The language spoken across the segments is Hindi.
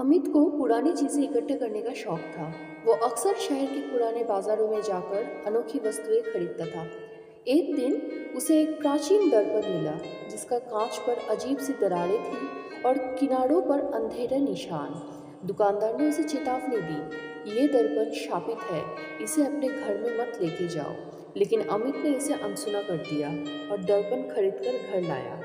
अमित को पुरानी चीज़ें इकट्ठे करने का शौक था। वो अक्सर शहर के पुराने बाजारों में जाकर अनोखी वस्तुएं खरीदता था। एक दिन उसे एक प्राचीन दर्पण मिला जिसका कांच पर अजीब सी दरारें थी और किनारों पर अंधेरे निशान। दुकानदार ने उसे चेतावनी दी, ये दर्पण शापित है, इसे अपने घर में मत लेके जाओ। लेकिन अमित ने इसे अनसुना कर दिया और दर्पण खरीदकर घर लाया।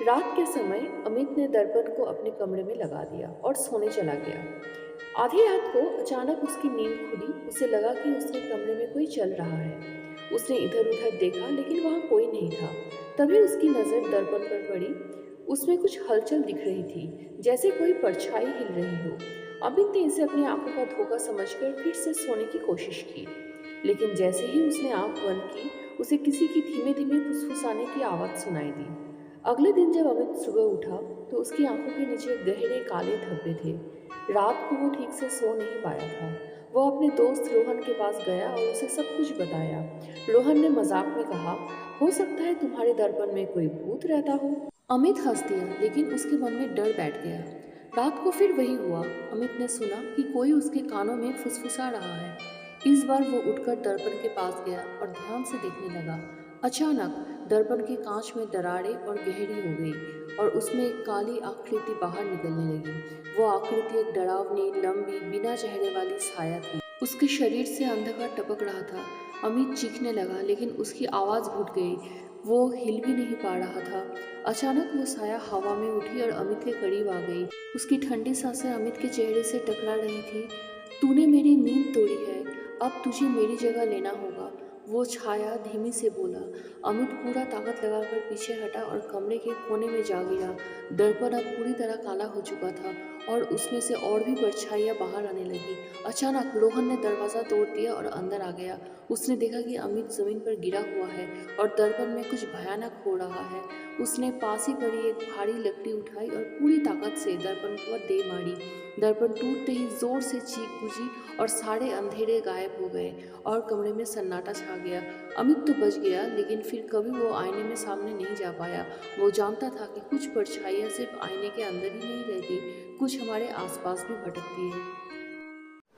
रात के समय अमित ने दर्पण को अपने कमरे में लगा दिया और सोने चला गया। आधी रात को अचानक उसकी नींद खुली। उसे लगा कि उसके कमरे में कोई चल रहा है। उसने इधर उधर देखा लेकिन वहाँ कोई नहीं था। तभी उसकी नज़र दर्पण पर पड़ी। उसमें कुछ हलचल दिख रही थी, जैसे कोई परछाई हिल रही हो। अमित ने इसे अपनी आंखों का धोखा समझकर फिर से सोने की कोशिश की, लेकिन जैसे ही उसने आंख बंद की, उसे किसी की धीमे धीमे फुसफुसाने की आवाज़ सुनाई दी। अगले दिन जब अमित सुबह उठा तो उसकी आंखों के नीचे गहरे काले धब्बे थे। रात को वो ठीक से सो नहीं पाया था। वो अपने दोस्त रोहन के पास गया और उसे सब कुछ बताया। रोहन ने मजाक में कहा, हो सकता है तुम्हारे दर्पण में कोई भूत रहता हो। अमित हंस दिया, लेकिन उसके मन में डर बैठ गया। रात को फिर वही हुआ। अमित ने सुना कि कोई उसके कानों में फुसफुसा रहा है। इस बार वो उठकर दर्पण के पास गया और ध्यान से देखने लगा। अचानक दर्पण के कांच में दरारें और गहरी हो गई और उसमें एक काली आकृति बाहर निकलने लगी। वो आकृति एक डरावनी, लंबी, बिना चेहरे वाली साया थी। उसके शरीर से अंधकार टपक रहा था। अमित चीखने लगा, लेकिन उसकी आवाज़ घुट गई। वो हिल भी नहीं पा रहा था। अचानक वो साया हवा में उठी और अमित के करीब आ गई। उसकी ठंडी सांसें अमित के चेहरे से टकरा रही थी। तूने मेरी नींद तोड़ी है, अब तुझे मेरी जगह लेना होगा, वो छाया धीमी से बोला। अमित पूरा ताकत लगाकर पीछे हटा और कमरे के कोने में जा गिरा। दर्पण अब पूरी तरह काला हो चुका था और उसमें से और भी परछाइयाँ बाहर आने लगी। अचानक रोहन ने दरवाज़ा तोड़ दिया और अंदर आ गया। उसने देखा कि अमित जमीन पर गिरा हुआ है और दर्पण में कुछ भयानक हो रहा है। उसने पास ही पड़ी एक भारी लकड़ी उठाई और पूरी ताकत से दर्पण पर दे मारी। दर्पण टूटते ही जोर से चीख बुझी और सारे अंधेरे गायब हो गए और कमरे में सन्नाटा छा गया। अमित तो बच गया, लेकिन फिर कभी वो आईने में सामने नहीं जा पाया। वो जानता था कि कुछ परछाइयाँ सिर्फ आईने के अंदर ही नहीं रहती, कुछ हमारे आसपास भी भटकती है।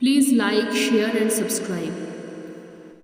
Please like, share and subscribe.